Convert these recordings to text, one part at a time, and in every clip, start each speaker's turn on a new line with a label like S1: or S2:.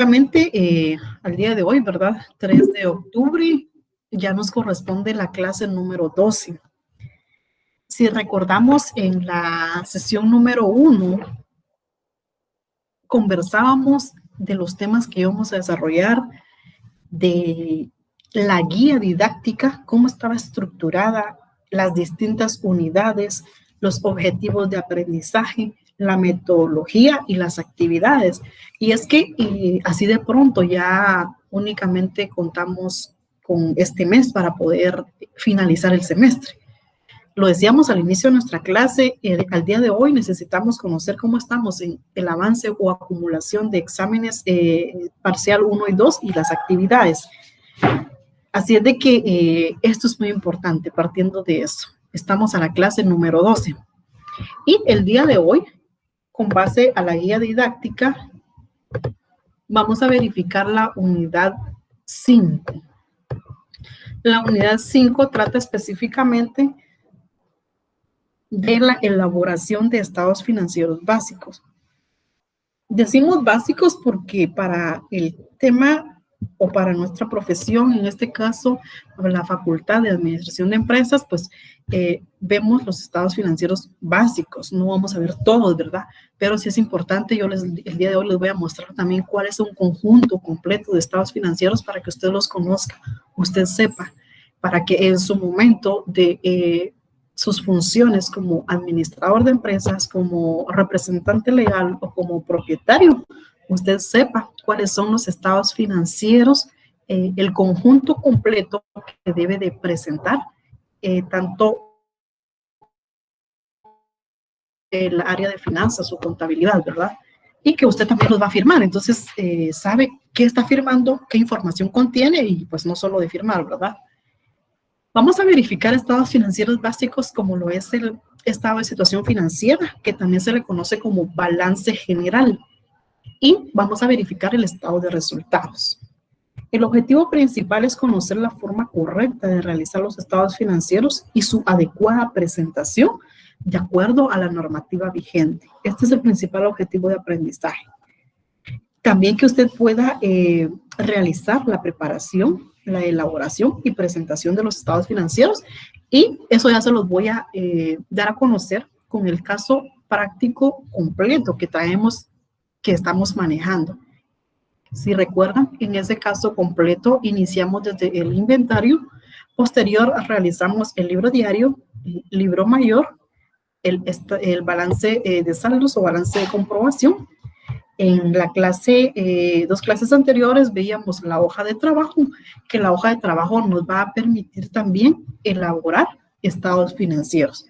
S1: Al día de hoy, ¿verdad? 3 de octubre, ya nos corresponde la clase número 12. Si recordamos, en la sesión número 1, conversábamos de los temas que íbamos a desarrollar, de la guía didáctica, cómo estaba estructurada, las distintas unidades, los objetivos de aprendizaje, la metodología y las actividades. Y es que así de pronto ya únicamente contamos con este mes para poder finalizar el semestre. Lo decíamos al inicio de nuestra clase, al día de hoy necesitamos conocer cómo estamos en el avance o acumulación de exámenes parcial 1 y 2 y las actividades. Así es de que esto es muy importante, partiendo de eso. Estamos a la clase número 12. Y el día de hoy, con base a la guía didáctica, vamos a verificar la unidad 5. La unidad 5 trata específicamente de la elaboración de estados financieros básicos. Decimos básicos porque para el tema o para nuestra profesión, en este caso, la Facultad de Administración de Empresas, pues vemos los estados financieros básicos. No vamos a ver todos, ¿verdad? Pero sí es importante, el día de hoy les voy a mostrar también cuál es un conjunto completo de estados financieros para que usted los conozca, usted sepa, para que en su momento de sus funciones como administrador de empresas, como representante legal o como propietario, usted sepa cuáles son los estados financieros, el conjunto completo que debe de presentar, tanto el área de finanzas o contabilidad, ¿verdad? Y que usted también los va a firmar. Entonces, sabe qué está firmando, qué información contiene y pues no solo de firmar, ¿verdad? Vamos a verificar estados financieros básicos como lo es el estado de situación financiera, que también se le conoce como balance general. Y vamos a verificar el estado de resultados. El objetivo principal es conocer la forma correcta de realizar los estados financieros y su adecuada presentación de acuerdo a la normativa vigente. Este es el principal objetivo de aprendizaje. También que usted pueda realizar la preparación, la elaboración y presentación de los estados financieros, y eso ya se los voy a dar a conocer con el caso práctico completo que estamos manejando. Si recuerdan, en ese caso completo iniciamos desde el inventario, posterior realizamos el libro diario, el libro mayor, el balance de saldos o balance de comprobación. En la clase, 2 clases anteriores, veíamos la hoja de trabajo, que la hoja de trabajo nos va a permitir también elaborar estados financieros.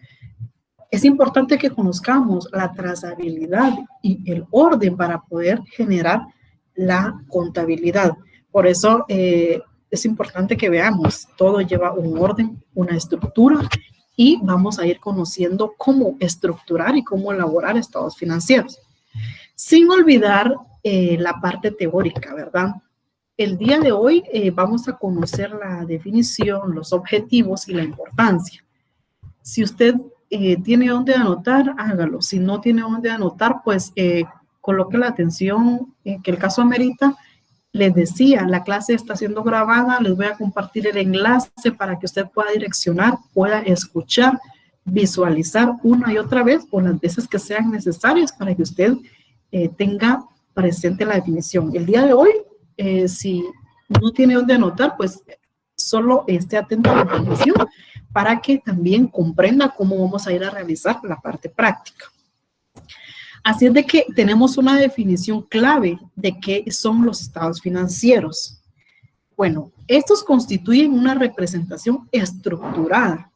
S1: Es importante que conozcamos la trazabilidad y el orden para poder generar la contabilidad. Por eso es importante que veamos, todo lleva un orden, una estructura, y vamos a ir conociendo cómo estructurar y cómo elaborar estados financieros. Sin olvidar la parte teórica, ¿verdad? El día de hoy vamos a conocer la definición, los objetivos y la importancia. Si usted tiene dónde anotar, hágalo. Si no tiene dónde anotar, pues coloque la atención que el caso amerita. Les decía, la clase está siendo grabada, les voy a compartir el enlace para que usted pueda direccionar, pueda escuchar, visualizar una y otra vez o las veces que sean necesarias para que usted tenga presente la definición. El día de hoy, si no tiene dónde anotar, pues solo esté atento a la información para que también comprenda cómo vamos a ir a realizar la parte práctica. Así es de que tenemos una definición clave de qué son los estados financieros. Bueno, estos constituyen una representación estructurada.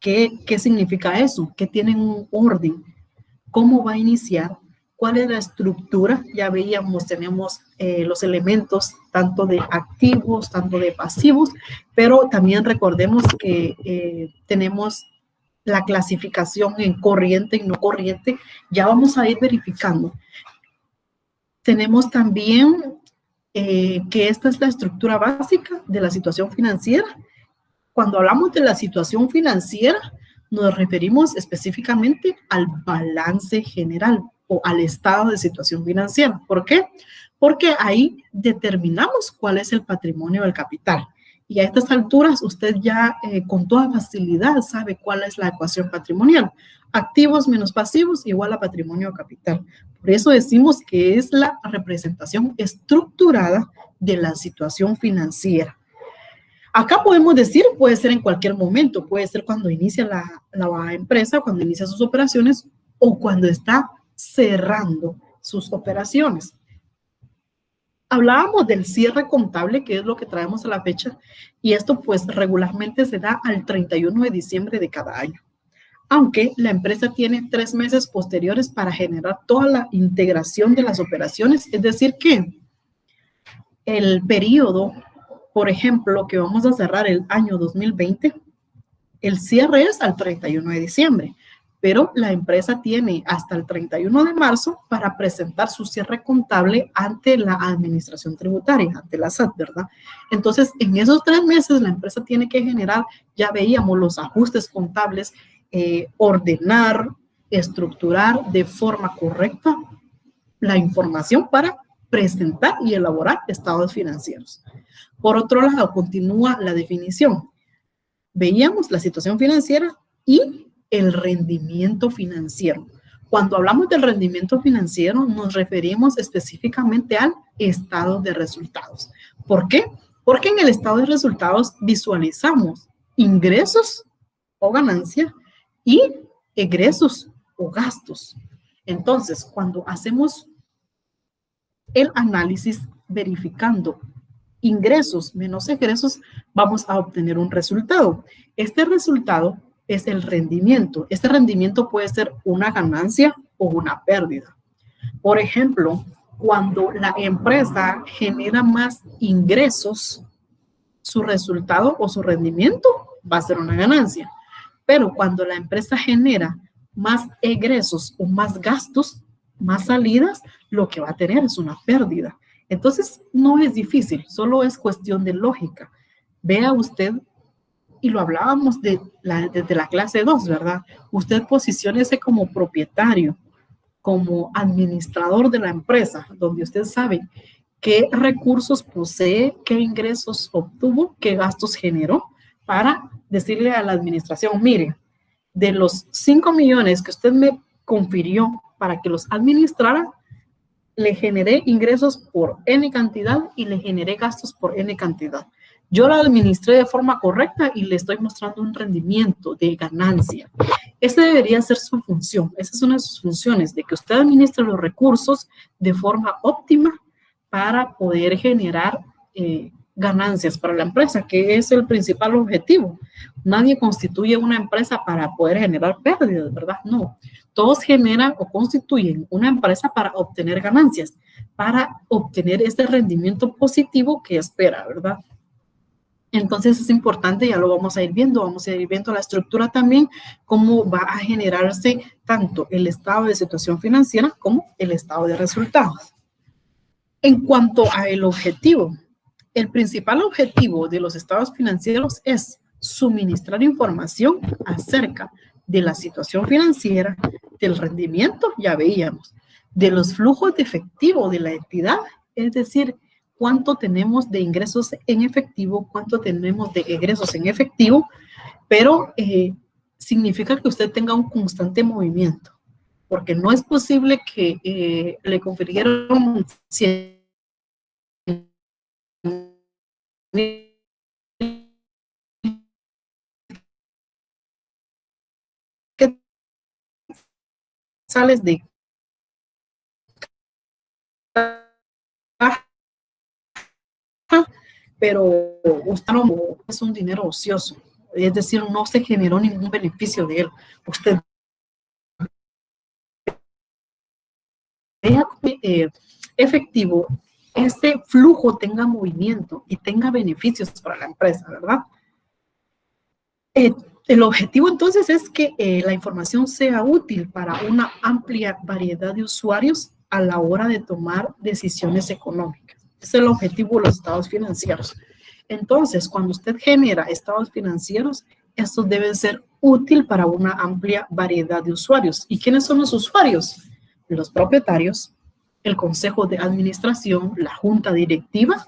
S1: ¿Qué significa eso? Que tienen un orden. ¿Cómo va a iniciar? ¿Cuál es la estructura? Ya veíamos, tenemos los elementos tanto de activos, tanto de pasivos, pero también recordemos que tenemos la clasificación en corriente y no corriente. Ya vamos a ir verificando. Tenemos también que esta es la estructura básica de la situación financiera. Cuando hablamos de la situación financiera, nos referimos específicamente al balance general o al estado de situación financiera. ¿Por qué? porque ahí determinamos cuál es el patrimonio del capital. Y a estas alturas usted ya con toda facilidad sabe cuál es la ecuación patrimonial. Activos menos pasivos igual a patrimonio o capital. Por eso decimos que es la representación estructurada de la situación financiera. Acá podemos decir, puede ser en cualquier momento, puede ser cuando inicia la empresa, cuando inicia sus operaciones o cuando está cerrando sus operaciones. Hablábamos del cierre contable, que es lo que traemos a la fecha, y esto pues regularmente se da al 31 de diciembre de cada año. Aunque la empresa tiene 3 meses posteriores para generar toda la integración de las operaciones, es decir que el periodo, por ejemplo, que vamos a cerrar el año 2020, el cierre es al 31 de diciembre, pero la empresa tiene hasta el 31 de marzo para presentar su cierre contable ante la administración tributaria, ante la SAT, ¿verdad? Entonces, en esos 3 meses la empresa tiene que generar, ya veíamos, los ajustes contables, ordenar, estructurar de forma correcta la información para presentar y elaborar estados financieros. Por otro lado, continúa la definición. Veíamos la situación financiera y el rendimiento financiero. Cuando hablamos del rendimiento financiero, nos referimos específicamente al estado de resultados. ¿Por qué? Porque en el estado de resultados visualizamos ingresos o ganancia y egresos o gastos. Entonces, cuando hacemos el análisis verificando ingresos menos egresos, vamos a obtener un resultado. Este resultado es el rendimiento. Este rendimiento puede ser una ganancia o una pérdida. Por ejemplo, cuando la empresa genera más ingresos, su resultado o su rendimiento va a ser una ganancia. Pero cuando la empresa genera más egresos o más gastos, más salidas, lo que va a tener es una pérdida. Entonces, no es difícil, solo es cuestión de lógica. Vea usted, y lo hablábamos desde la clase 2, ¿verdad? Usted posiciónese como propietario, como administrador de la empresa, donde usted sabe qué recursos posee, qué ingresos obtuvo, qué gastos generó, para decirle a la administración, mire, de los 5 millones que usted me confirió para que los administrara, le generé ingresos por N cantidad y le generé gastos por N cantidad. Yo la administré de forma correcta y le estoy mostrando un rendimiento de ganancia. Esa debería ser su función. Esa es una de sus funciones, de que usted administre los recursos de forma óptima para poder generar ganancias para la empresa, que es el principal objetivo. Nadie constituye una empresa para poder generar pérdidas, ¿verdad? No. Todos generan o constituyen una empresa para obtener ganancias, para obtener ese rendimiento positivo que espera, ¿verdad? Entonces es importante, ya lo vamos a ir viendo la estructura también, cómo va a generarse tanto el estado de situación financiera como el estado de resultados. En cuanto a el objetivo, el principal objetivo de los estados financieros es suministrar información acerca de la situación financiera, del rendimiento, ya veíamos, de los flujos de efectivo de la entidad, es decir, cuánto tenemos de ingresos en efectivo, cuánto tenemos de egresos en efectivo, pero significa que usted tenga un constante movimiento, porque no es posible que le confirieron 100 sales de pero usted no es un dinero ocioso, es decir, no se generó ningún beneficio de él. Usted deja efectivo, ese flujo tenga movimiento y tenga beneficios para la empresa, ¿verdad? El objetivo entonces es que la información sea útil para una amplia variedad de usuarios a la hora de tomar decisiones económicas. Ese es el objetivo de los estados financieros. Entonces, cuando usted genera estados financieros, estos deben ser útiles para una amplia variedad de usuarios. ¿Y quiénes son los usuarios? Los propietarios, el consejo de administración, la junta directiva.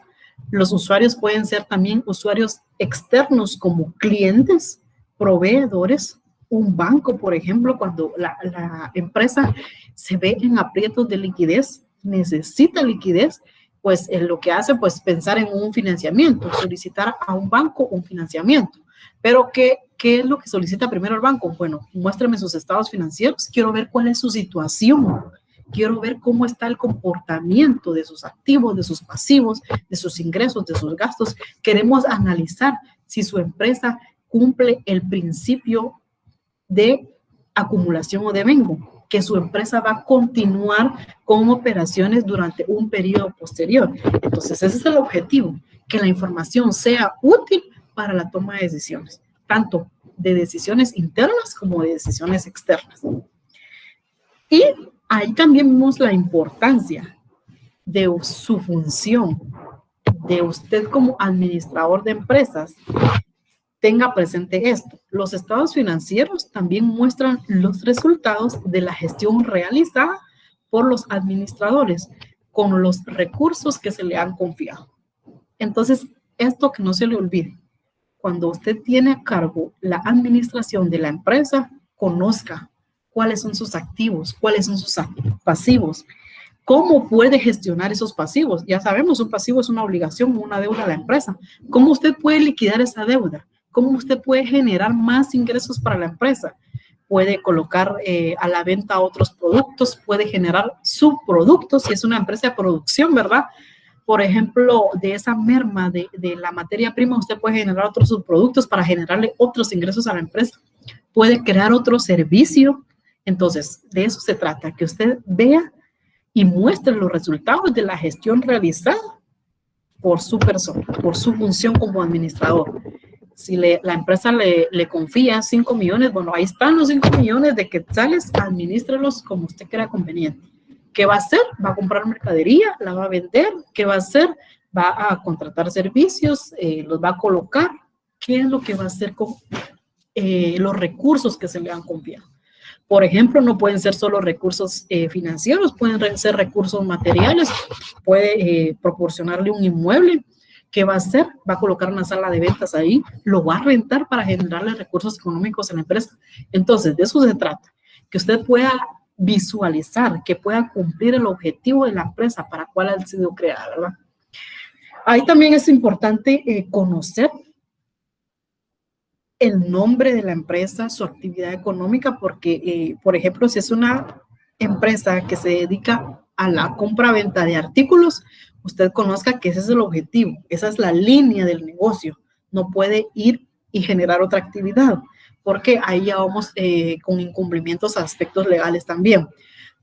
S1: Los usuarios pueden ser también usuarios externos como clientes, proveedores, un banco, por ejemplo, cuando la empresa se ve en aprietos de liquidez, necesita liquidez, pues lo que hace, pues pensar en un financiamiento, solicitar a un banco un financiamiento. Pero ¿qué es lo que solicita primero el banco? Bueno, muéstrame sus estados financieros, quiero ver cuál es su situación, quiero ver cómo está el comportamiento de sus activos, de sus pasivos, de sus ingresos, de sus gastos. Queremos analizar si su empresa cumple el principio de acumulación o devengo, que su empresa va a continuar con operaciones durante un periodo posterior. Entonces, ese es el objetivo, que la información sea útil para la toma de decisiones, tanto de decisiones internas como de decisiones externas. Y ahí también vemos la importancia de su función, de usted como administrador de empresas. Tenga presente esto. Los estados financieros también muestran los resultados de la gestión realizada por los administradores con los recursos que se le han confiado. Entonces, esto que no se le olvide. Cuando usted tiene a cargo la administración de la empresa, conozca cuáles son sus activos, cuáles son sus pasivos, cómo puede gestionar esos pasivos. Ya sabemos, un pasivo es una obligación, una deuda a la empresa. ¿Cómo usted puede liquidar esa deuda? ¿Cómo usted puede generar más ingresos para la empresa? Puede colocar a la venta otros productos, puede generar subproductos, si es una empresa de producción, ¿verdad? Por ejemplo, de esa merma de la materia prima, usted puede generar otros subproductos para generarle otros ingresos a la empresa. Puede crear otro servicio. Entonces, de eso se trata, que usted vea y muestre los resultados de la gestión realizada por su persona, por su función como administrador. Si la empresa le confía 5 millones, bueno, ahí están los 5 millones de quetzales, administrelos como usted crea conveniente. ¿Qué va a hacer? Va a comprar mercadería, la va a vender. ¿Qué va a hacer? Va a contratar servicios, los va a colocar. ¿Qué es lo que va a hacer con los recursos que se le han confiado? Por ejemplo, no pueden ser solo recursos financieros, pueden ser recursos materiales. Puede proporcionarle un inmueble. ¿Qué va a hacer? Va a colocar una sala de ventas ahí, lo va a rentar para generarle recursos económicos a la empresa. Entonces, de eso se trata, que usted pueda visualizar, que pueda cumplir el objetivo de la empresa para cual ha sido creada, ¿verdad? Ahí también es importante conocer el nombre de la empresa, su actividad económica, porque, por ejemplo, si es una empresa que se dedica a la compra-venta de artículos, usted conozca que ese es el objetivo, esa es la línea del negocio. No puede ir y generar otra actividad, porque ahí ya vamos con incumplimientos a aspectos legales también.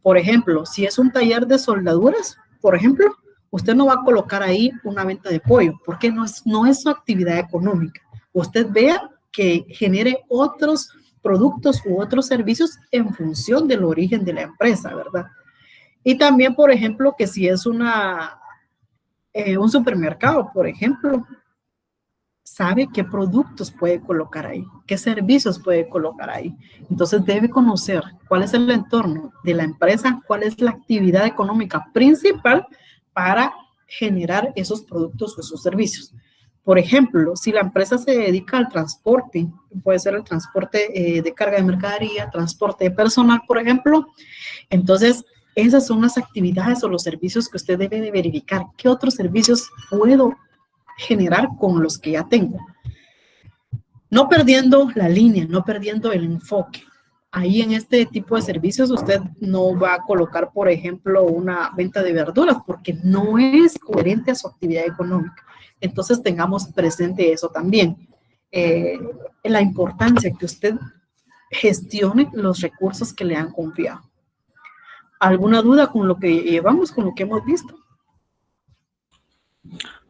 S1: Por ejemplo, si es un taller de soldaduras, por ejemplo, usted no va a colocar ahí una venta de pollo, porque no es su actividad económica. Usted vea que genere otros productos u otros servicios en función del origen de la empresa, ¿verdad? Y también, por ejemplo, que si es un supermercado, por ejemplo, sabe qué productos puede colocar ahí, qué servicios puede colocar ahí. Entonces debe conocer cuál es el entorno de la empresa, cuál es la actividad económica principal para generar esos productos o esos servicios. Por ejemplo, si la empresa se dedica al transporte, puede ser el transporte de carga de mercadería, transporte de personal, por ejemplo, entonces esas son las actividades o los servicios que usted debe de verificar. ¿Qué otros servicios puedo generar con los que ya tengo? No perdiendo la línea, no perdiendo el enfoque. Ahí en este tipo de servicios usted no va a colocar, por ejemplo, una venta de verduras porque no es coherente a su actividad económica. Entonces tengamos presente eso también. La importancia que usted gestione los recursos que le han confiado. ¿Alguna duda con lo que llevamos, con lo que hemos visto?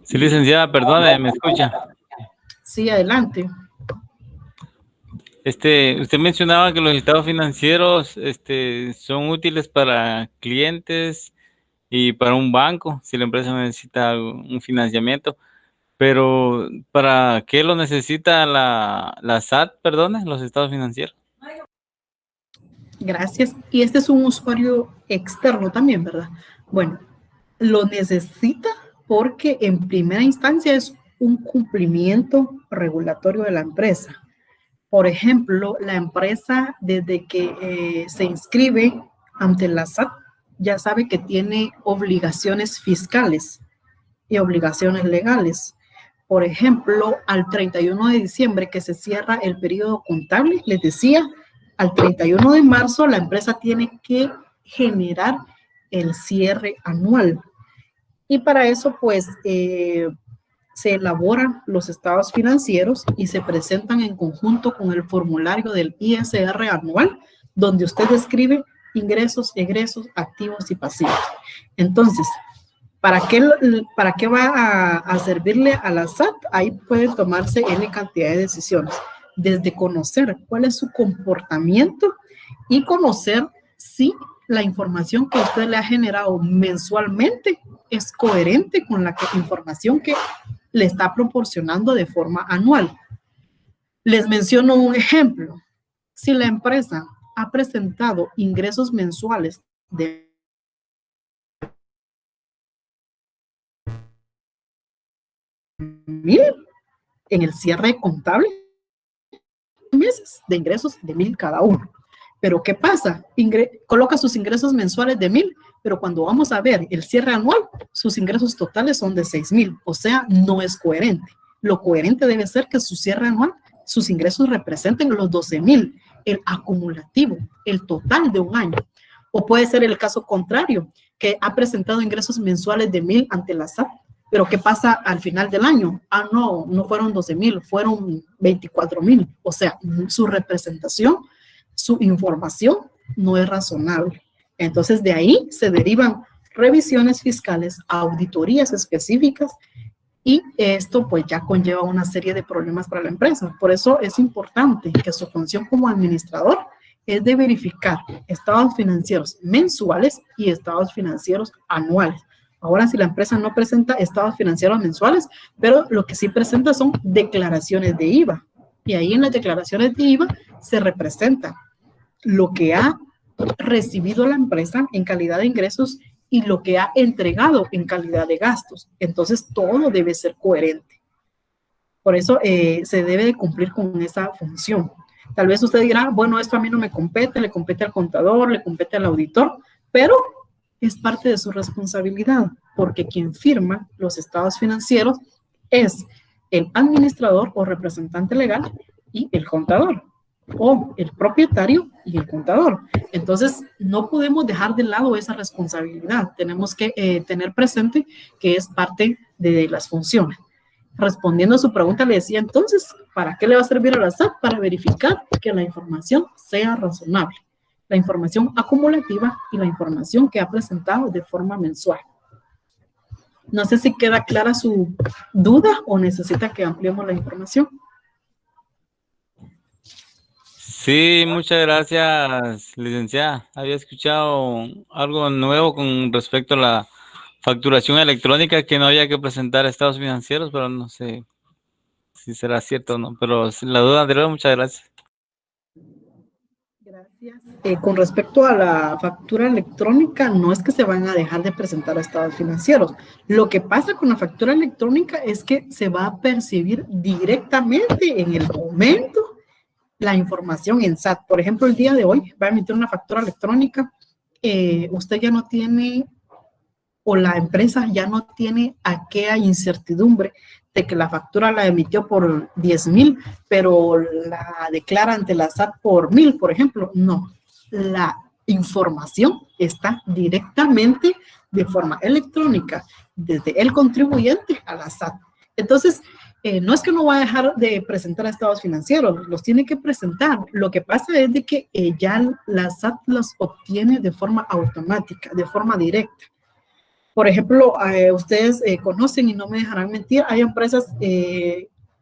S2: Sí, licenciada, perdone, ¿me escucha?
S1: Sí, adelante.
S2: Usted mencionaba que los estados financieros son útiles para clientes y para un banco, si la empresa necesita un financiamiento, pero ¿para qué lo necesita la SAT, perdone, los estados financieros?
S1: Gracias. Y este es un usuario externo también, ¿verdad? Bueno, lo necesita porque en primera instancia es un cumplimiento regulatorio de la empresa. Por ejemplo, la empresa desde que se inscribe ante la SAT ya sabe que tiene obligaciones fiscales y obligaciones legales. Por ejemplo, al 31 de diciembre que se cierra el periodo contable, les decía, al 31 de marzo la empresa tiene que generar el cierre anual. Y para eso, pues, se elaboran los estados financieros y se presentan en conjunto con el formulario del ISR anual, donde usted describe ingresos, egresos, activos y pasivos. Entonces, ¿para qué va a servirle a la SAT? Ahí puede tomarse N cantidad de decisiones, desde conocer cuál es su comportamiento y conocer si la información que usted le ha generado mensualmente es coherente con la información que le está proporcionando de forma anual. Les menciono un ejemplo. Si la empresa ha presentado ingresos mensuales de $1,000 en el cierre contable, meses de ingresos de $1,000 cada uno. Pero ¿qué pasa? Coloca sus ingresos mensuales de $1,000, pero cuando vamos a ver el cierre anual, sus ingresos totales son de $6,000. O sea, no es coherente. Lo coherente debe ser que su cierre anual, sus ingresos representen los $12,000, el acumulativo, el total de un año. O puede ser el caso contrario, que ha presentado ingresos mensuales de $1,000 ante la SAT, pero ¿qué pasa al final del año? Ah, no fueron $12,000, fueron $24,000. O sea, su representación, su información no es razonable. Entonces, de ahí se derivan revisiones fiscales, auditorías específicas, y esto pues ya conlleva una serie de problemas para la empresa. Por eso es importante que su función como administrador es de verificar estados financieros mensuales y estados financieros anuales. Ahora, si la empresa no presenta estados financieros mensuales, pero lo que sí presenta son declaraciones de IVA. Y ahí en las declaraciones de IVA se representa lo que ha recibido la empresa en calidad de ingresos y lo que ha entregado en calidad de gastos. Entonces, todo debe ser coherente. Por eso se debe de cumplir con esa función. Tal vez usted dirá, bueno, esto a mí no me compete, le compete al contador, le compete al auditor, pero es parte de su responsabilidad, porque quien firma los estados financieros es el administrador o representante legal y el contador, o el propietario y el contador. Entonces, no podemos dejar de lado esa responsabilidad. Tenemos que tener presente que es parte de las funciones. Respondiendo a su pregunta, le decía entonces, ¿para qué le va a servir a la SAT? Para verificar que la información sea razonable, la información acumulativa y la información que ha presentado de forma mensual. No sé si queda clara su duda o necesita que ampliemos la información.
S2: Sí, muchas gracias, licenciada. Había escuchado algo nuevo con respecto a la facturación electrónica, que no había que presentar estados financieros, pero no sé si será cierto o no. Pero la duda anterior, muchas gracias.
S1: Gracias. Con respecto a la factura electrónica, no es que se van a dejar de presentar estados financieros. Lo que pasa con la factura electrónica es que se va a percibir directamente en el momento la información en SAT. Por ejemplo, el día de hoy va a emitir una factura electrónica. Usted ya no tiene, o la empresa ya no tiene aquella incertidumbre de que la factura la emitió por 10,000, pero la declara ante la SAT por 1,000, por ejemplo. No, la información está directamente de forma electrónica desde el contribuyente a la SAT. Entonces, no es que no va a dejar de presentar estados financieros, los tiene que presentar. Lo que pasa es de que ya la SAT los obtiene de forma automática, de forma directa. Por ejemplo, ustedes conocen y no me dejarán mentir, hay empresas,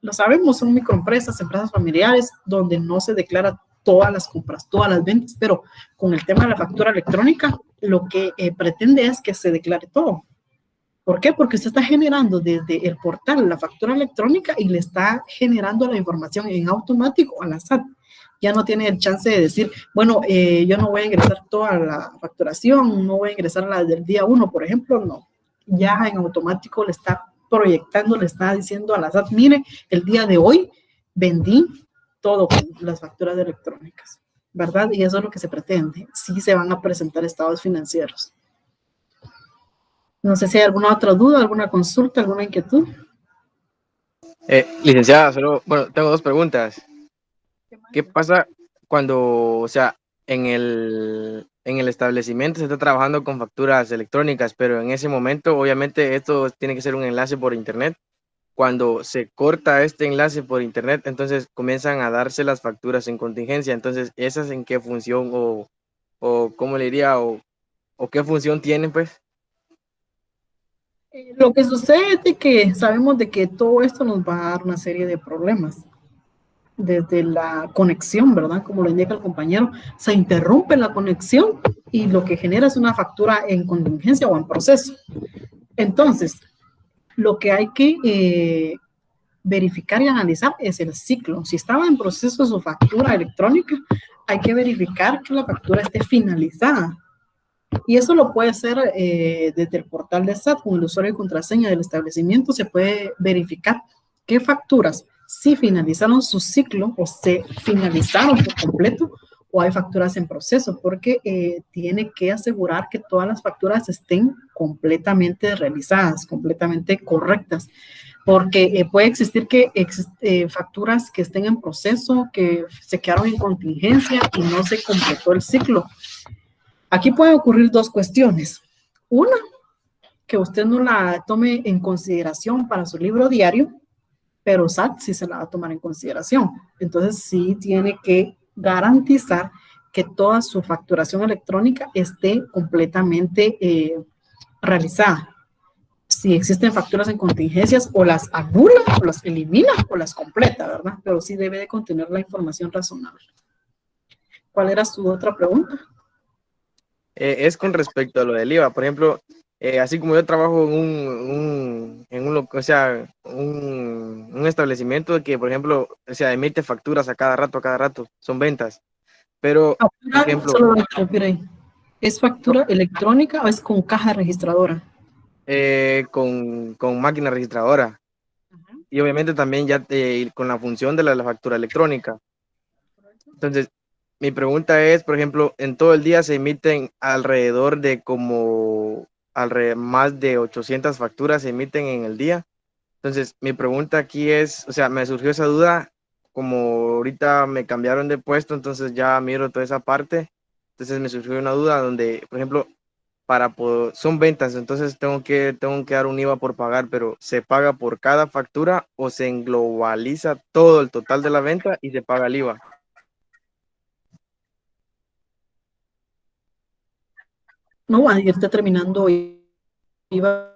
S1: lo sabemos, son microempresas, empresas familiares, donde no se declara todas las compras, todas las ventas, pero con el tema de la factura electrónica, lo que pretende es que se declare todo. ¿Por qué? Porque usted está generando desde el portal la factura electrónica y le está generando la información en automático a la SAT. Ya no tiene el chance de decir, bueno, yo no voy a ingresar toda la facturación, no voy a ingresar la del día 1, por ejemplo, no. Ya en automático le está proyectando, le está diciendo a la SAT, mire, el día de hoy vendí todo con las facturas electrónicas, ¿verdad? Y eso es lo que se pretende. Sí se van a presentar estados financieros. No sé si hay alguna otra duda, alguna consulta, alguna inquietud.
S3: Licenciada, solo, bueno, tengo dos preguntas. ¿Qué pasa cuando, o sea, en el establecimiento se está trabajando con facturas electrónicas, pero en ese momento, obviamente, esto tiene que ser un enlace por internet? Cuando se corta este enlace por internet, entonces comienzan a darse las facturas en contingencia. Entonces, ¿esas en qué función o cómo le diría, o qué función tienen, pues?
S1: Lo que sucede es que sabemos de que todo esto nos va a dar una serie de problemas. Desde la conexión, ¿verdad? Como lo indica el compañero, se interrumpe la conexión y lo que genera es una factura en contingencia o en proceso. Entonces, lo que hay que verificar y analizar es el ciclo. Si estaba en proceso su factura electrónica, hay que verificar que la factura esté finalizada. Y eso lo puede hacer desde el portal de SAT con el usuario y contraseña del establecimiento. Se puede verificar qué facturas si finalizaron su ciclo o se finalizaron por completo o hay facturas en proceso, porque tiene que asegurar que todas las facturas estén completamente realizadas, completamente correctas, porque puede existir que facturas que estén en proceso, que se quedaron en contingencia y no se completó el ciclo. Aquí pueden ocurrir dos cuestiones. Una, que usted no la tome en consideración para su libro diario, pero SAT sí se la va a tomar en consideración. Entonces sí tiene que garantizar que toda su facturación electrónica esté completamente realizada. Si existen facturas en contingencias, o las anula, o las elimina, o las completa, ¿verdad? Pero sí debe de contener la información razonable. ¿Cuál era su otra pregunta?
S3: Es con respecto a lo del IVA. Por ejemplo, así como yo trabajo o sea, un establecimiento que, por ejemplo, o sea, emite facturas a cada rato, son ventas. Pero, por ejemplo,
S1: solo lo interrumpir ahí. ¿Es factura electrónica o es con caja registradora?
S3: con máquina registradora. Y obviamente también ya con la función de la factura electrónica. Entonces, mi pregunta es, por ejemplo, en todo el día se emiten alrededor de más de 800 facturas se emiten en el día. Entonces, mi pregunta aquí es, o sea, me surgió esa duda, como ahorita me cambiaron de puesto, entonces ya miro toda esa parte. Entonces me surgió una duda donde, por ejemplo, son ventas, entonces tengo que dar un IVA por pagar, pero ¿se paga por cada factura o se globaliza todo el total de la venta y se paga el IVA?
S1: No va a irte terminando IVA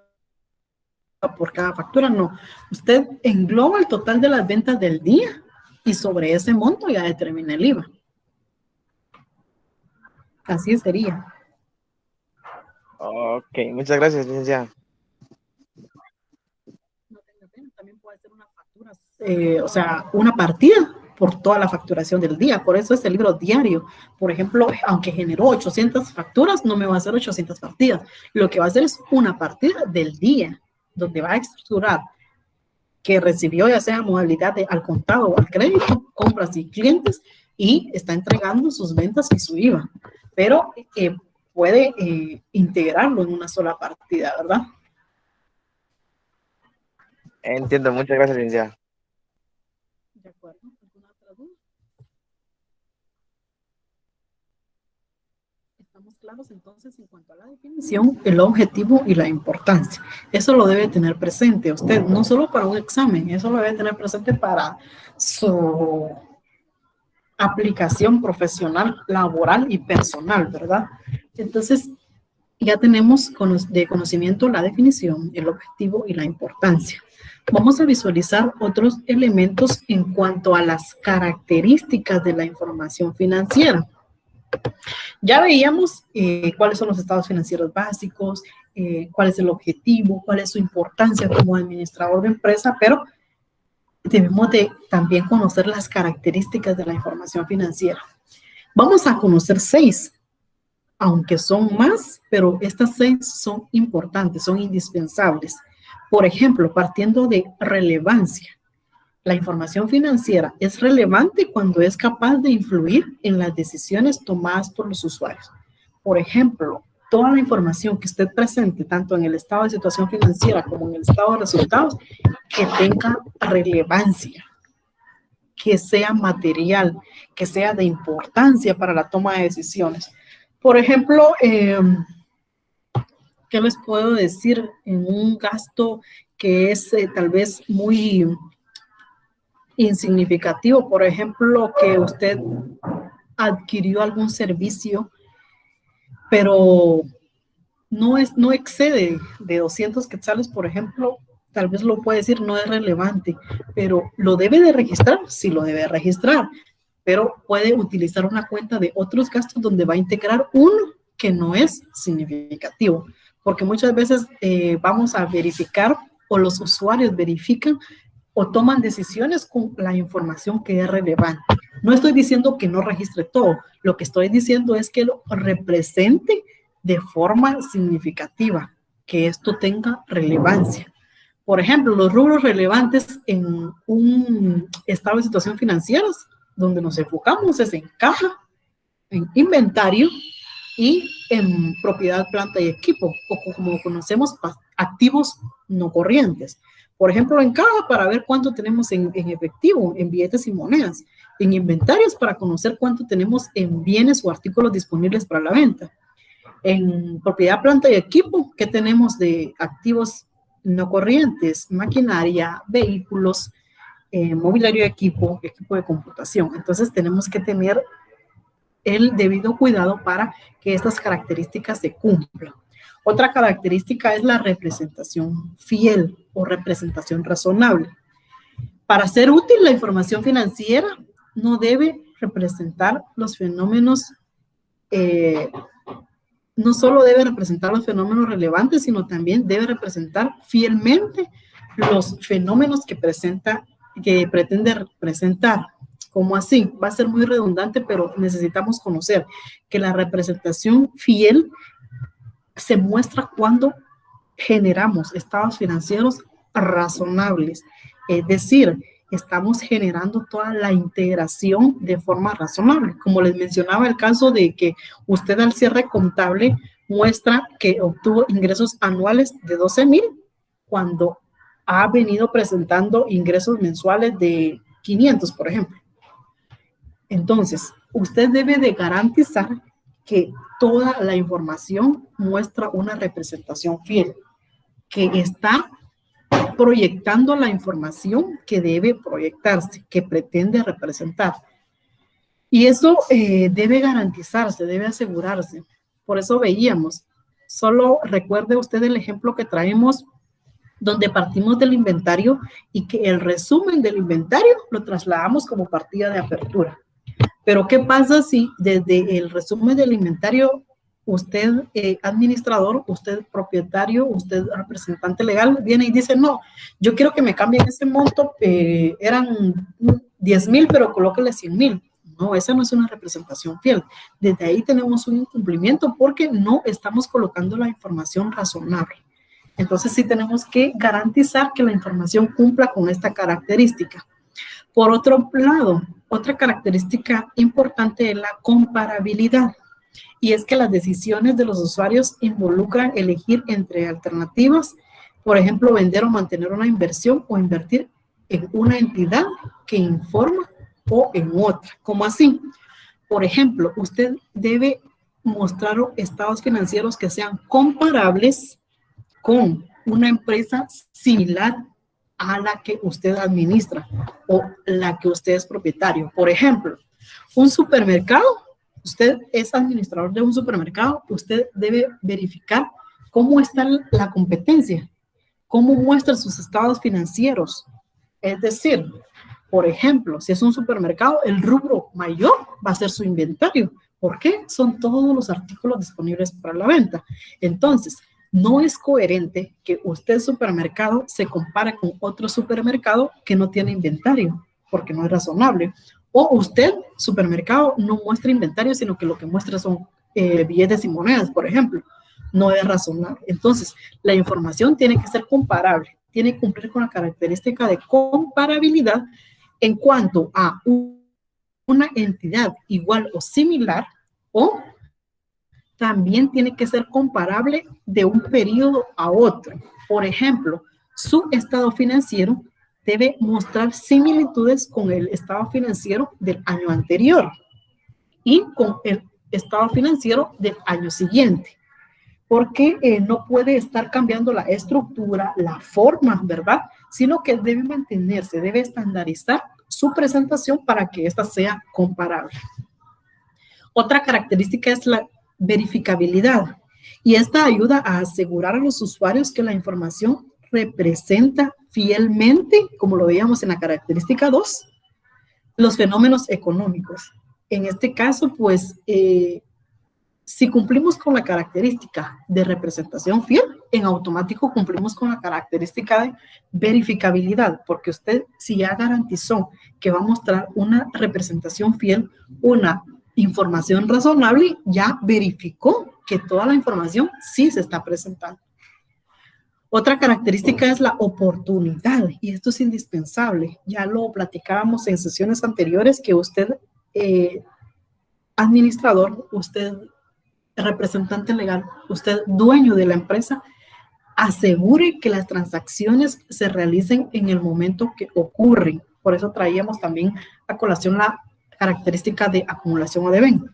S1: por cada factura, no. Usted engloba el total de las ventas del día y sobre ese monto ya determina el IVA. Así sería.
S3: Ok, muchas gracias, licenciada.
S1: También puede ser una factura, o sea, una partida por toda la facturación del día. Por eso es el libro diario. Por ejemplo, aunque generó 800 facturas, no me va a hacer 800 partidas. Lo que va a hacer es una partida del día, donde va a estructurar que recibió, ya sea modalidad de al contado o al crédito, compras y clientes, y está entregando sus ventas y su IVA. Pero puede integrarlo en una sola partida, ¿verdad?
S3: Entiendo, muchas gracias, licenciada.
S1: De acuerdo. ¿Alguna otra duda? Estamos claros entonces en cuanto a la definición, el objetivo y la importancia. Eso lo debe tener presente usted, no solo para un examen, eso lo debe tener presente para su aplicación profesional, laboral y personal, ¿verdad? Entonces, ya tenemos de conocimiento la definición, el objetivo y la importancia. Vamos a visualizar otros elementos en cuanto a las características de la información financiera. Ya veíamos cuáles son los estados financieros básicos, cuál es el objetivo, cuál es su importancia como administrador de empresa, pero debemos de también conocer las características de la información financiera. Vamos a conocer 6, aunque son más, pero estas 6 son importantes, son indispensables. Por ejemplo, partiendo de relevancia. La información financiera es relevante cuando es capaz de influir en las decisiones tomadas por los usuarios. Por ejemplo, toda la información que usted presente, tanto en el estado de situación financiera como en el estado de resultados, que tenga relevancia, que sea material, que sea de importancia para la toma de decisiones. Por ejemplo, ¿qué les puedo decir? En un gasto que es tal vez muy insignificativo, por ejemplo, que usted adquirió algún servicio, pero no excede de 200 quetzales, por ejemplo, tal vez lo puede decir, no es relevante, pero lo debe de registrar, sí lo debe registrar, pero puede utilizar una cuenta de otros gastos donde va a integrar uno que no es significativo, porque muchas veces vamos a verificar o los usuarios verifican o toman decisiones con la información que es relevante. No estoy diciendo que no registre todo, lo que estoy diciendo es que lo represente de forma significativa, que esto tenga relevancia. Por ejemplo, los rubros relevantes en un estado de situación financiera, donde nos enfocamos es en caja, en inventario y en propiedad, planta y equipo, o como conocemos, activos no corrientes. Por ejemplo, en caja para ver cuánto tenemos en efectivo, en billetes y monedas. En inventarios para conocer cuánto tenemos en bienes o artículos disponibles para la venta. En propiedad, planta y equipo, ¿qué tenemos de activos no corrientes? Maquinaria, vehículos, mobiliario de equipo de computación. Entonces tenemos que tener el debido cuidado para que estas características se cumplan. Otra característica es la representación fiel o representación razonable. Para ser útil, la información financiera no debe representar los fenómenos, no solo debe representar los fenómenos relevantes, sino también debe representar fielmente los fenómenos que pretende representar. ¿Cómo así? Va a ser muy redundante, pero necesitamos conocer que la representación fiel se muestra cuando generamos estados financieros razonables, es decir, estamos generando toda la integración de forma razonable. Como les mencionaba, el caso de que usted al cierre contable muestra que obtuvo ingresos anuales de 12,000 cuando ha venido presentando ingresos mensuales de 500, por ejemplo. Entonces, usted debe de garantizar que toda la información muestra una representación fiel, que está proyectando la información que debe proyectarse, que pretende representar. Y eso debe garantizarse, debe asegurarse. Por eso veíamos, solo recuerde usted el ejemplo que traemos donde partimos del inventario y que el resumen del inventario lo trasladamos como partida de apertura. Pero ¿qué pasa si desde el resumen del inventario usted, administrador, usted propietario, usted representante legal, viene y dice, no, yo quiero que me cambien ese monto, eran 10,000, pero colóquele 100,000? No, esa no es una representación fiel. Desde ahí tenemos un incumplimiento porque no estamos colocando la información razonable. Entonces sí tenemos que garantizar que la información cumpla con esta característica. Por otro lado, otra característica importante es la comparabilidad. Y es que las decisiones de los usuarios involucran elegir entre alternativas, por ejemplo, vender o mantener una inversión o invertir en una entidad que informa o en otra. ¿Cómo así? Por ejemplo, usted debe mostrar estados financieros que sean comparables con una empresa similar a la que usted administra o la que usted es propietario. Por ejemplo, un supermercado, usted es administrador de un supermercado, usted debe verificar cómo está la competencia, cómo muestra sus estados financieros. Es decir, por ejemplo, si es un supermercado, el rubro mayor va a ser su inventario. ¿Por qué? Son todos los artículos disponibles para la venta. Entonces, No es coherente que usted, supermercado, se compare con otro supermercado que no tiene inventario, porque no es razonable. O usted, supermercado, no muestra inventario, sino que lo que muestra son billetes y monedas, por ejemplo. No es razonable. Entonces, la información tiene que ser comparable, tiene que cumplir con la característica de comparabilidad en cuanto a una entidad igual o similar, o también tiene que ser comparable de un periodo a otro. Por ejemplo, su estado financiero debe mostrar similitudes con el estado financiero del año anterior y con el estado financiero del año siguiente, porque no puede estar cambiando la estructura, la forma, ¿verdad? Sino que debe mantenerse, debe estandarizar su presentación para que ésta sea comparable. Otra característica es la verificabilidad, y esta ayuda a asegurar a los usuarios que la información representa fielmente, como lo veíamos en la característica 2, los fenómenos económicos. En este caso, pues, si cumplimos con la característica de representación fiel, en automático cumplimos con la característica de verificabilidad, porque usted, si ya garantizó que va a mostrar una representación fiel, una información razonable, ya verificó que toda la información sí se está presentando. Otra característica es la oportunidad, y esto es indispensable. Ya lo platicábamos en sesiones anteriores, que usted, administrador, usted, representante legal, usted, dueño de la empresa, asegure que las transacciones se realicen en el momento que ocurren. Por eso traíamos también a colación la característica de acumulación o devén.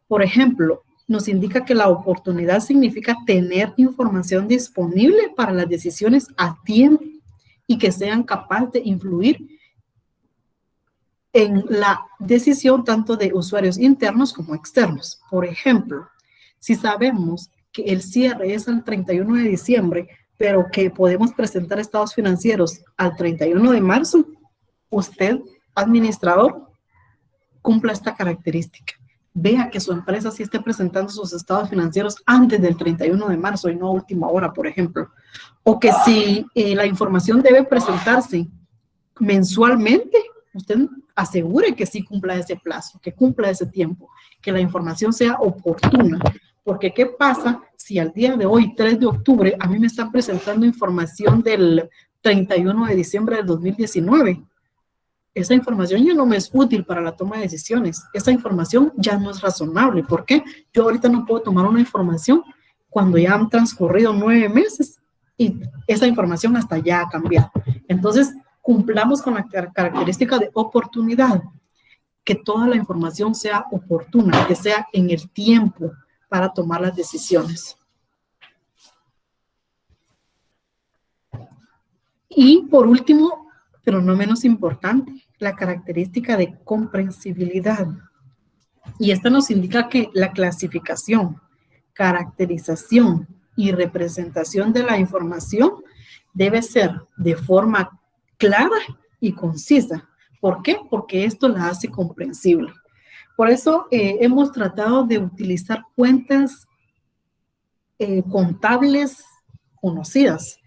S1: Por ejemplo, nos indica que la oportunidad significa tener información disponible para las decisiones a tiempo y que sean capaces de influir en la decisión tanto de usuarios internos como externos. Por ejemplo, si sabemos que el cierre es el 31 de diciembre, pero que podemos presentar estados financieros al 31 de marzo, usted, administrador, cumpla esta característica. Vea que su empresa sí esté presentando sus estados financieros antes del 31 de marzo y no a última hora, por ejemplo. O que si la información debe presentarse mensualmente, usted asegure que sí cumpla ese plazo, que cumpla ese tiempo, que la información sea oportuna. Porque ¿qué pasa si al día de hoy, 3 de octubre, a mí me están presentando información del 31 de diciembre del 2019? Esa información ya no me es útil para la toma de decisiones. Esa información ya no es razonable. ¿Por qué? Yo ahorita no puedo tomar una información cuando ya han transcurrido 9 meses y esa información hasta ya ha cambiado. Entonces, cumplamos con la característica de oportunidad, que toda la información sea oportuna, que sea en el tiempo para tomar las decisiones. Y por último, pero no menos importante, la característica de comprensibilidad. Y esta nos indica que la clasificación, caracterización y representación de la información debe ser de forma clara y concisa. ¿Por qué? Porque esto la hace comprensible. Por eso hemos tratado de utilizar cuentas contables conocidas,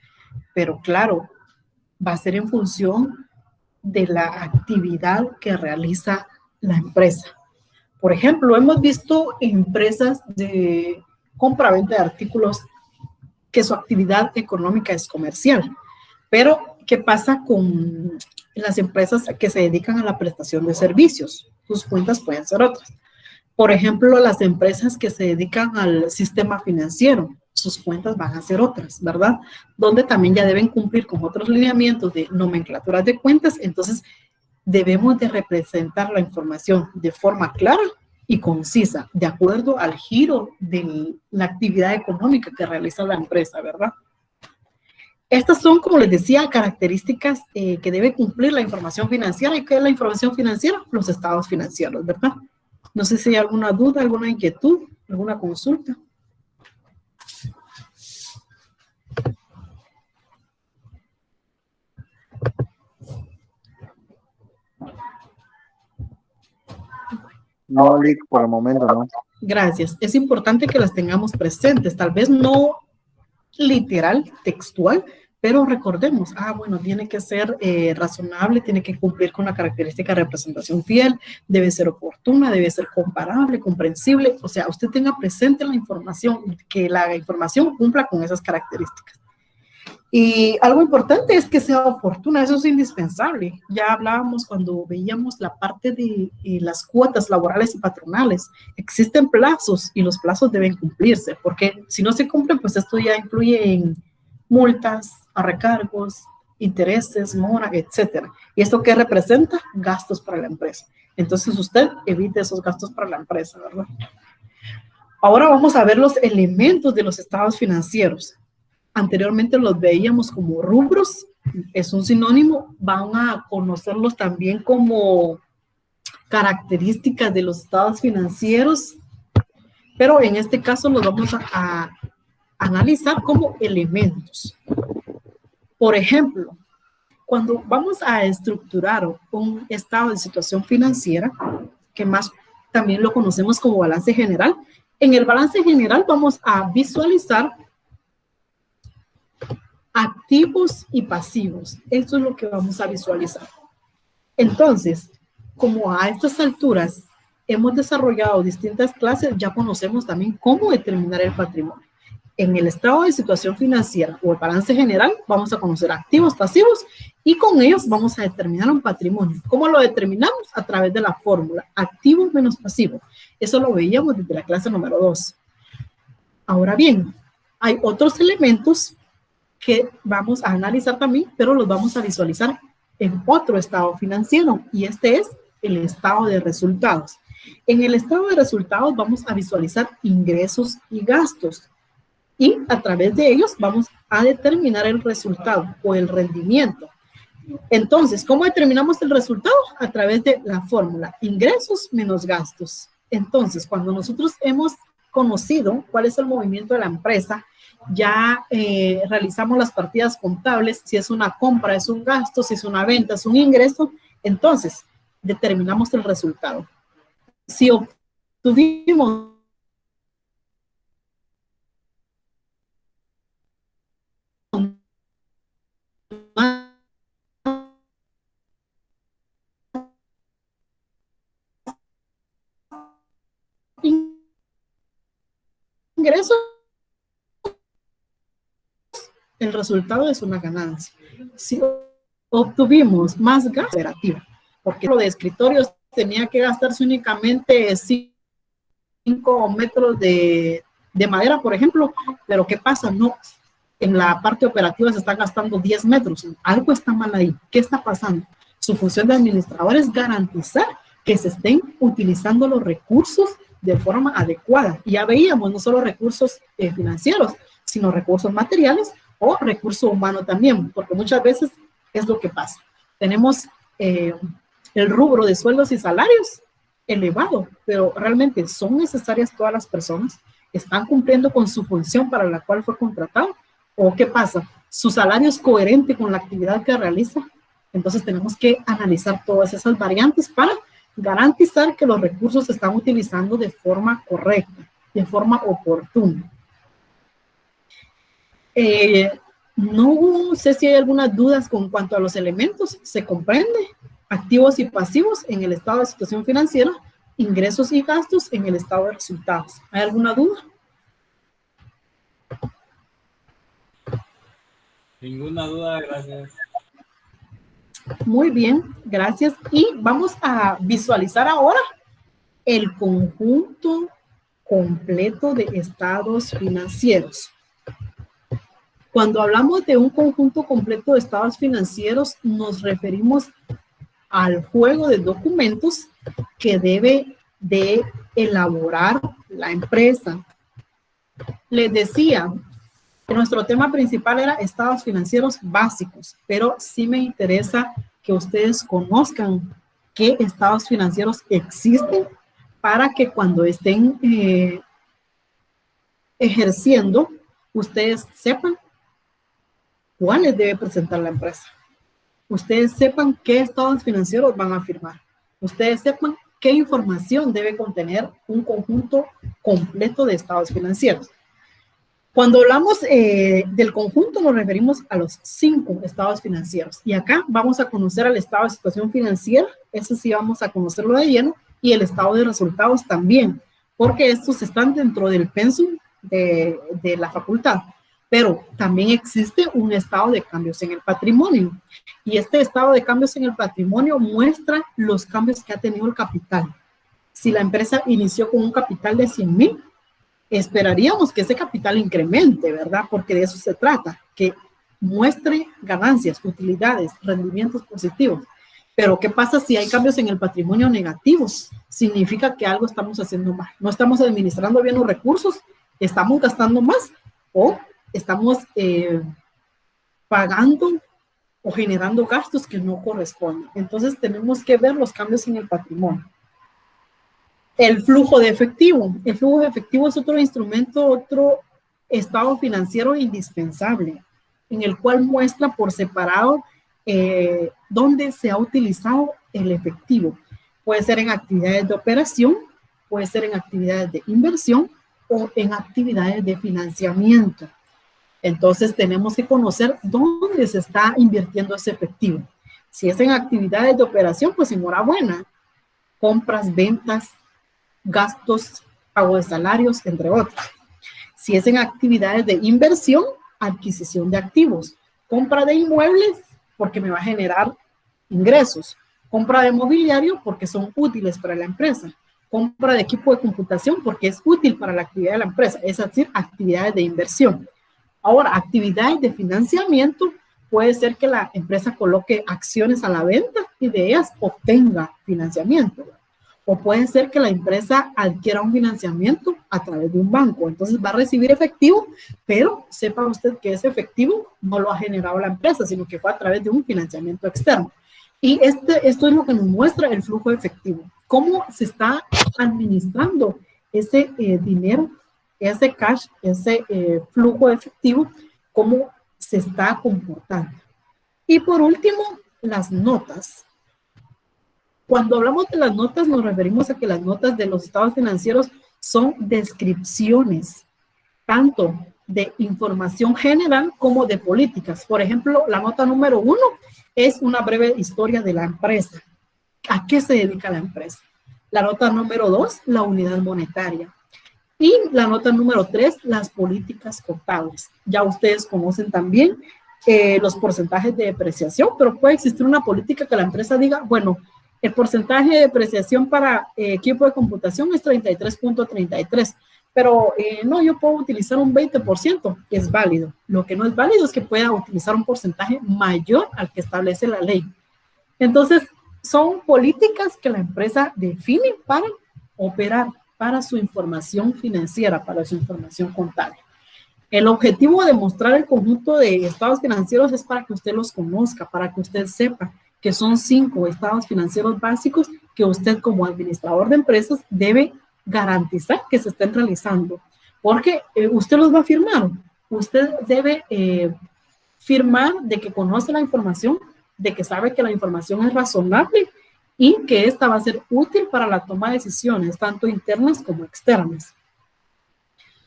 S1: pero claro, va a ser en función de la actividad que realiza la empresa. Por ejemplo, hemos visto empresas de compra-venta de artículos que su actividad económica es comercial, pero ¿qué pasa con las empresas que se dedican a la prestación de servicios? Sus cuentas pueden ser otras. Por ejemplo, las empresas que se dedican al sistema financiero, sus cuentas van a ser otras, ¿verdad? Donde también ya deben cumplir con otros lineamientos de nomenclaturas de cuentas. Entonces, debemos de representar la información de forma clara y concisa, de acuerdo al giro de la actividad económica que realiza la empresa, ¿verdad? Estas son, como les decía, características que debe cumplir la información financiera. ¿Y qué es la información financiera? Los estados financieros, ¿verdad? No sé si hay alguna duda, alguna inquietud, alguna consulta.
S4: No, Lick, por el momento no.
S1: Gracias. Es importante que las tengamos presentes. Tal vez no literal, textual, pero recordemos, bueno, tiene que ser razonable, tiene que cumplir con la característica de representación fiel, debe ser oportuna, debe ser comparable, comprensible, o sea, usted tenga presente la información, que la información cumpla con esas características. Y algo importante es que sea oportuna, eso es indispensable. Ya hablábamos cuando veíamos la parte de las cuotas laborales y patronales. Existen plazos y los plazos deben cumplirse, porque si no se cumplen, pues esto ya influye en multas, a recargos, intereses, mora, etcétera. ¿Y esto qué representa? Gastos para la empresa. Entonces usted evite esos gastos para la empresa, ¿verdad? Ahora vamos a ver los elementos de los estados financieros. Anteriormente los veíamos como rubros, es un sinónimo, van a conocerlos también como características de los estados financieros, pero en este caso los vamos a analizar como elementos. Por ejemplo, cuando vamos a estructurar un estado de situación financiera, que más también lo conocemos como balance general, en el balance general vamos a visualizar activos y pasivos. Esto es lo que vamos a visualizar. Entonces, como a estas alturas hemos desarrollado distintas clases, ya conocemos también cómo determinar el patrimonio. En el estado de situación financiera o el balance general, vamos a conocer activos, pasivos, y con ellos vamos a determinar un patrimonio. ¿Cómo lo determinamos? A través de la fórmula activo menos pasivo. Eso lo veíamos desde la clase número 2. Ahora bien, hay otros elementos que vamos a analizar también, pero los vamos a visualizar en otro estado financiero, y este es el estado de resultados. En el estado de resultados vamos a visualizar ingresos y gastos, y a través de ellos vamos a determinar el resultado o el rendimiento. Entonces, ¿cómo determinamos el resultado? A través de la fórmula ingresos menos gastos. Entonces, cuando nosotros hemos conocido cuál es el movimiento de la empresa, ya realizamos las partidas contables, si es una compra, es un gasto, si es una venta, es un ingreso, entonces determinamos el resultado. Si obtuvimos ingresos, el resultado es una ganancia. Si obtuvimos más gasto operativo, porque lo de escritorios tenía que gastarse únicamente 5 metros de madera, por ejemplo, pero ¿qué pasa? No, en la parte operativa se están gastando 10 metros. Algo está mal ahí. ¿Qué está pasando? Su función de administrador es garantizar que se estén utilizando los recursos de forma adecuada. Y ya veíamos, no solo recursos financieros, sino recursos materiales o recurso humano también, porque muchas veces es lo que pasa. Tenemos el rubro de sueldos y salarios elevado, pero realmente son necesarias todas las personas, están cumpliendo con su función para la cual fue contratado, o qué pasa, su salario es coherente con la actividad que realiza. Entonces tenemos que analizar todas esas variantes para garantizar que los recursos se están utilizando de forma correcta, de forma oportuna. No sé si hay algunas dudas con cuanto a los elementos. Se comprende activos y pasivos en el estado de situación financiera, ingresos y gastos en el estado de resultados. ¿Hay alguna duda?
S2: Ninguna duda, gracias.
S1: Muy bien, gracias. Y vamos a visualizar ahora el conjunto completo de estados financieros. Cuando hablamos de un conjunto completo de estados financieros, nos referimos al juego de documentos que debe de elaborar la empresa. Les decía, nuestro tema principal era estados financieros básicos, pero sí me interesa que ustedes conozcan qué estados financieros existen para que cuando estén ejerciendo, ustedes sepan cuáles debe presentar la empresa. Ustedes sepan qué estados financieros van a firmar. Ustedes sepan qué información debe contener un conjunto completo de estados financieros. Cuando hablamos del conjunto, nos referimos a los 5 estados financieros. Y acá vamos a conocer el estado de situación financiera, eso sí vamos a conocerlo de lleno, y el estado de resultados también, porque estos están dentro del pensum de la facultad. Pero también existe un estado de cambios en el patrimonio. Y este estado de cambios en el patrimonio muestra los cambios que ha tenido el capital. Si la empresa inició con un capital de 100,000, esperaríamos que ese capital incremente, ¿verdad? Porque de eso se trata, que muestre ganancias, utilidades, rendimientos positivos. Pero ¿qué pasa si hay cambios en el patrimonio negativos? Significa que algo estamos haciendo mal. No estamos administrando bien los recursos, estamos gastando más o estamos pagando o generando gastos que no corresponden. Entonces tenemos que ver los cambios en el patrimonio. El flujo de efectivo. El flujo de efectivo es otro instrumento, otro estado financiero indispensable, en el cual muestra por separado dónde se ha utilizado el efectivo. Puede ser en actividades de operación, puede ser en actividades de inversión o en actividades de financiamiento. Entonces tenemos que conocer dónde se está invirtiendo ese efectivo. Si es en actividades de operación, pues enhorabuena. Compras, ventas, gastos, pago de salarios, entre otros. Si es en actividades de inversión, adquisición de activos, compra de inmuebles porque me va a generar ingresos, compra de mobiliario porque son útiles para la empresa, compra de equipo de computación porque es útil para la actividad de la empresa, es decir, actividades de inversión. Ahora, actividades de financiamiento, puede ser que la empresa coloque acciones a la venta y de ellas obtenga financiamiento. O puede ser que la empresa adquiera un financiamiento a través de un banco. Entonces va a recibir efectivo, pero sepa usted que ese efectivo no lo ha generado la empresa, sino que fue a través de un financiamiento externo. Y esto es lo que nos muestra el flujo de efectivo. Cómo se está administrando ese dinero, ese cash, ese flujo de efectivo, cómo se está comportando. Y por último, las notas. Cuando hablamos de las notas, nos referimos a que las notas de los estados financieros son descripciones, tanto de información general como de políticas. Por ejemplo, la nota número 1 es una breve historia de la empresa. ¿A qué se dedica la empresa? La nota número 2, la unidad monetaria. Y la nota número 3, las políticas contables. Ya ustedes conocen también los porcentajes de depreciación, pero puede existir una política que la empresa diga, bueno, el porcentaje de depreciación para equipo de computación es 33.33, pero no, yo puedo utilizar un 20%, que es válido. Lo que no es válido es que pueda utilizar un porcentaje mayor al que establece la ley. Entonces, son políticas que la empresa define para operar, para su información financiera, para su información contable. El objetivo de mostrar el conjunto de estados financieros es para que usted los conozca, para que usted sepa que son 5 estados financieros básicos que usted como administrador de empresas debe garantizar que se estén realizando, porque usted los va a firmar. Usted debe firmar de que conoce la información, de que sabe que la información es razonable y que esta va a ser útil para la toma de decisiones, tanto internas como externas.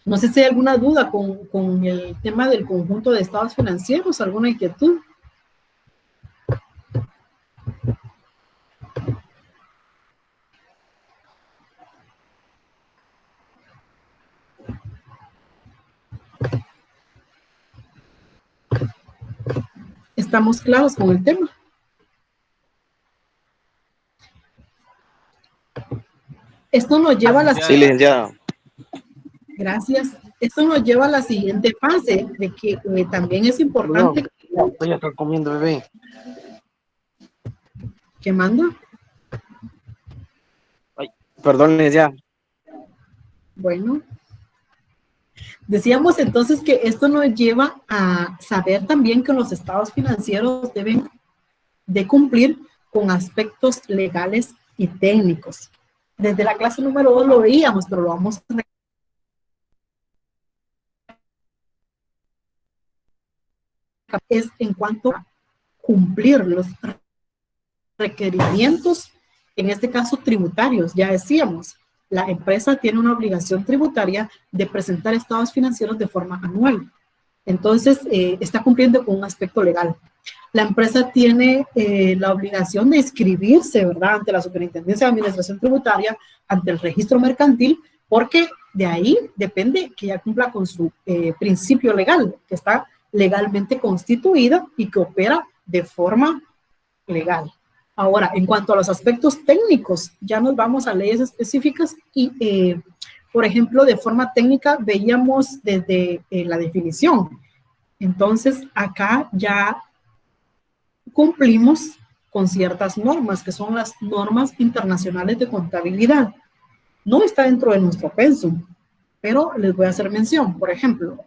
S1: No sé si hay alguna duda con el tema del conjunto de estados financieros, alguna inquietud. ¿Estamos claros con el tema? Esto nos lleva a la...
S4: Sí, licenciada.
S1: Gracias. Esto nos lleva a la siguiente fase, de que también es importante...
S4: No, estoy acá comiendo, bebé.
S1: ¿Qué manda?
S4: Ay, perdón, licenciada.
S1: Bueno. Decíamos entonces que esto nos lleva a saber también que los estados financieros deben de cumplir con aspectos legales y técnicos. Desde la clase número 2 lo veíamos, pero lo vamos a es en cuanto a cumplir los requerimientos, en este caso tributarios, ya decíamos, la empresa tiene una obligación tributaria de presentar estados financieros de forma anual. Entonces, está cumpliendo con un aspecto legal. La empresa tiene la obligación de inscribirse, ¿verdad?, ante la Superintendencia de Administración Tributaria, ante el registro mercantil, porque de ahí depende que ya cumpla con su principio legal, que está legalmente constituida y que opera de forma legal. Ahora, en cuanto a los aspectos técnicos, ya nos vamos a leyes específicas y, por ejemplo, de forma técnica veíamos desde la definición. Entonces, acá ya cumplimos con ciertas normas, que son las normas internacionales de contabilidad. No está dentro de nuestro pensum, pero les voy a hacer mención. Por ejemplo,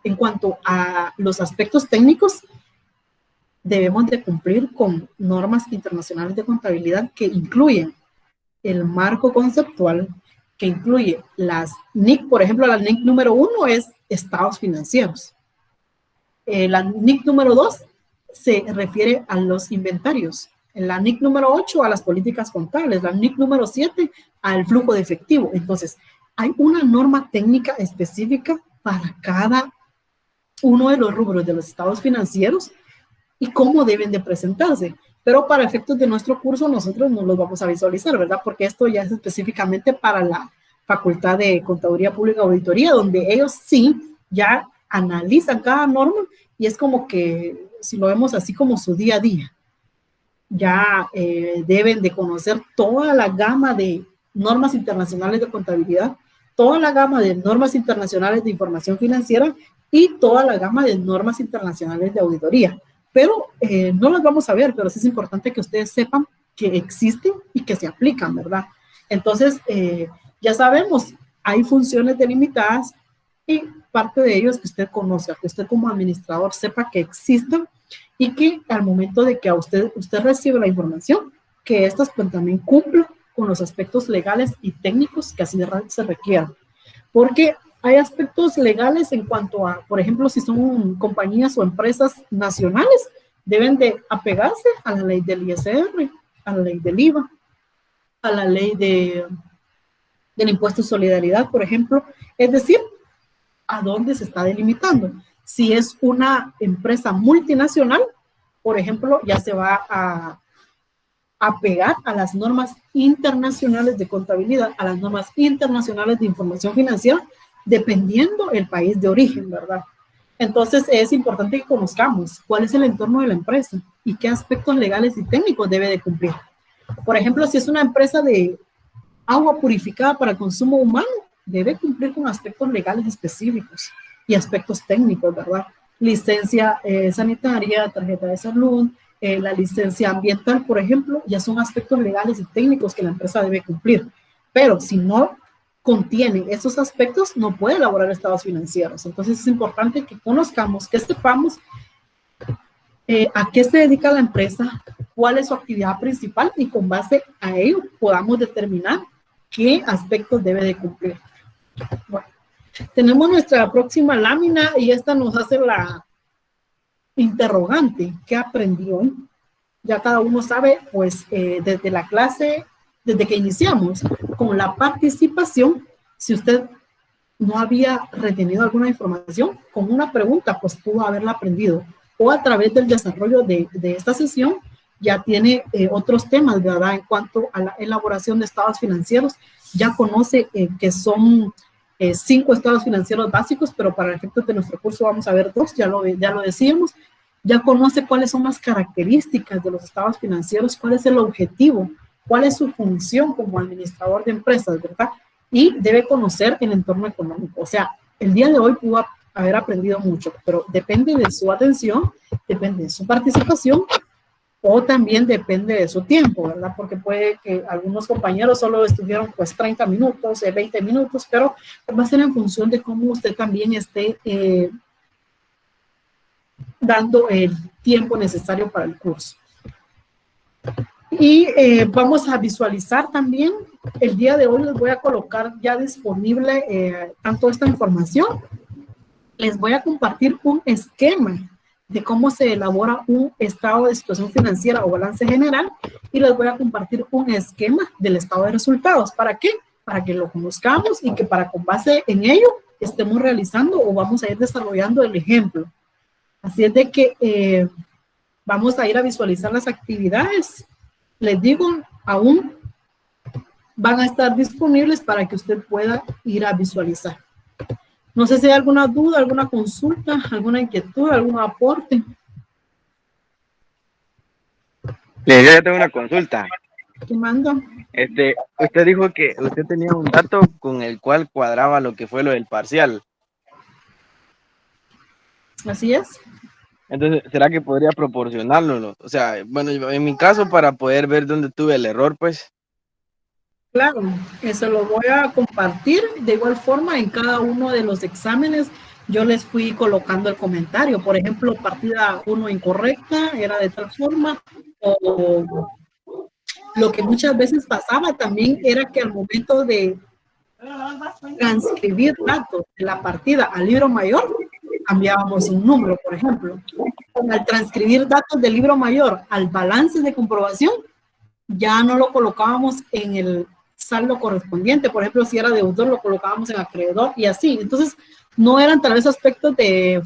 S1: en cuanto a los aspectos técnicos, debemos de cumplir con normas internacionales de contabilidad que incluyen el marco conceptual, que incluye las NIC. Por ejemplo, la NIC número 1 es estados financieros. La NIC número 2 se refiere a los inventarios. La NIC número 8 a las políticas contables. La NIC número 7 al flujo de efectivo. Entonces, hay una norma técnica específica para cada uno de los rubros de los estados financieros y cómo deben de presentarse. Pero para efectos de nuestro curso nosotros no los vamos a visualizar, ¿verdad? Porque esto ya es específicamente para la Facultad de Contaduría Pública y Auditoría, donde ellos sí ya analizan cada norma y es como que, si lo vemos así, como su día a día. Ya deben de conocer toda la gama de normas internacionales de contabilidad, toda la gama de normas internacionales de información financiera y toda la gama de normas internacionales de auditoría. Pero no las vamos a ver, pero sí es importante que ustedes sepan que existen y que se aplican, ¿verdad? Entonces, ya sabemos, hay funciones delimitadas y parte de ello es que usted conozca, que usted como administrador sepa que existen y que al momento de que a usted recibe la información, que estas pues también cumplan con los aspectos legales y técnicos que así se requieran. Porque hay aspectos legales en cuanto a, por ejemplo, si son compañías o empresas nacionales, deben de apegarse a la ley del ISR, a la ley del IVA, a la ley del impuesto de solidaridad, por ejemplo. Es decir, a dónde se está delimitando. Si es una empresa multinacional, por ejemplo, ya se va a apegar a las normas internacionales de contabilidad, a las normas internacionales de información financiera, dependiendo el país de origen, ¿verdad? Entonces es importante que conozcamos cuál es el entorno de la empresa y qué aspectos legales y técnicos debe de cumplir. Por ejemplo, si es una empresa de agua purificada para consumo humano, debe cumplir con aspectos legales específicos y aspectos técnicos, ¿verdad? Licencia sanitaria, tarjeta de salud, la licencia ambiental, por ejemplo, ya son aspectos legales y técnicos que la empresa debe cumplir. Pero si no contiene esos aspectos, no puede elaborar estados financieros. Entonces es importante que conozcamos, que sepamos a qué se dedica la empresa, cuál es su actividad principal y con base a ello podamos determinar qué aspectos debe de cumplir. Bueno, tenemos nuestra próxima lámina y esta nos hace la interrogante. ¿Qué aprendió? Ya cada uno sabe, pues desde la clase, desde que iniciamos con la participación, si usted no había retenido alguna información, con una pregunta, pues pudo haberla aprendido. O a través del desarrollo de esta sesión, ya tiene otros temas, ¿verdad? En cuanto a la elaboración de estados financieros, ya conoce que son 5 estados financieros básicos, pero para el efecto de nuestro curso vamos a ver 2, ya lo decíamos. Ya conoce cuáles son las características de los estados financieros, cuál es el objetivo, cuál es su función como administrador de empresas, ¿verdad? Y debe conocer el entorno económico. O sea, el día de hoy pudo haber aprendido mucho, pero depende de su atención, depende de su participación o también depende de su tiempo, ¿verdad? Porque puede que algunos compañeros solo estuvieron pues 30 minutos, 20 minutos, pero va a ser en función de cómo usted también esté dando el tiempo necesario para el curso. Y vamos a visualizar también, el día de hoy les voy a colocar ya disponible tanto esta información, les voy a compartir un esquema de cómo se elabora un estado de situación financiera o balance general y les voy a compartir un esquema del estado de resultados. ¿Para qué? Para que lo conozcamos y que con base en ello estemos realizando o vamos a ir desarrollando el ejemplo. Así es de que vamos a ir a visualizar las actividades. Les digo, aún van a estar disponibles para que usted pueda ir a visualizar. No sé si hay alguna duda, alguna consulta, alguna inquietud, algún aporte.
S3: Yo tengo una consulta.
S1: ¿Qué manda?
S3: Usted dijo que usted tenía un dato con el cual cuadraba lo que fue lo del parcial.
S1: Así es.
S3: Entonces, ¿será que podría proporcionarlo? O sea, bueno, en mi caso, para poder ver dónde tuve el error, pues.
S1: Claro, eso lo voy a compartir. De igual forma, en cada uno de los exámenes, yo les fui colocando el comentario. Por ejemplo, partida 1 incorrecta, era de tal forma. O lo que muchas veces pasaba también era que al momento de transcribir datos de la partida al libro mayor, cambiábamos un número, por ejemplo. Al transcribir datos del libro mayor al balance de comprobación, ya no lo colocábamos en el saldo correspondiente. Por ejemplo, si era deudor, lo colocábamos en acreedor y así. Entonces, no eran tal vez aspectos de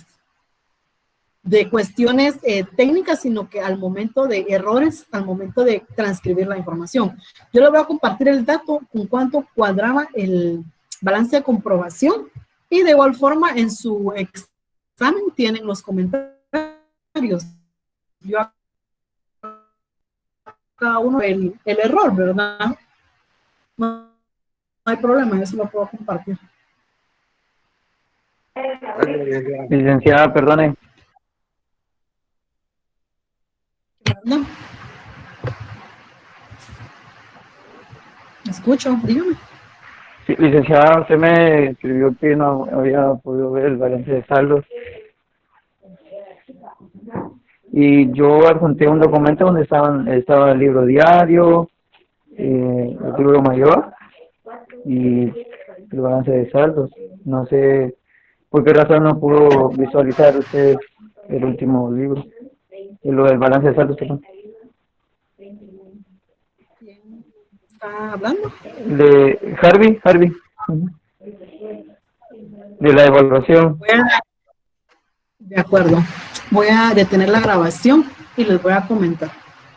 S1: cuestiones técnicas, sino que al momento de errores, al momento de transcribir la información. Yo le voy a compartir el dato con cuánto cuadraba el balance de comprobación y de igual forma en su examen tienen los comentarios. Yo a cada uno el error, ¿verdad? No hay problema, eso lo puedo compartir.
S5: Licenciada, perdone.
S1: No. Escucho, dígame.
S5: Sí, licenciada, usted me escribió que no había podido ver el balance de saldos. Y yo adjunté un documento donde estaba el libro diario, el libro mayor y el balance de saldos. No sé por qué razón no pudo visualizar usted el último libro, lo del balance de saldos, perdón.
S1: ¿Quién está hablando?
S5: De Harvey. De la evaluación.
S1: De acuerdo. Voy a detener la grabación y les voy a comentar.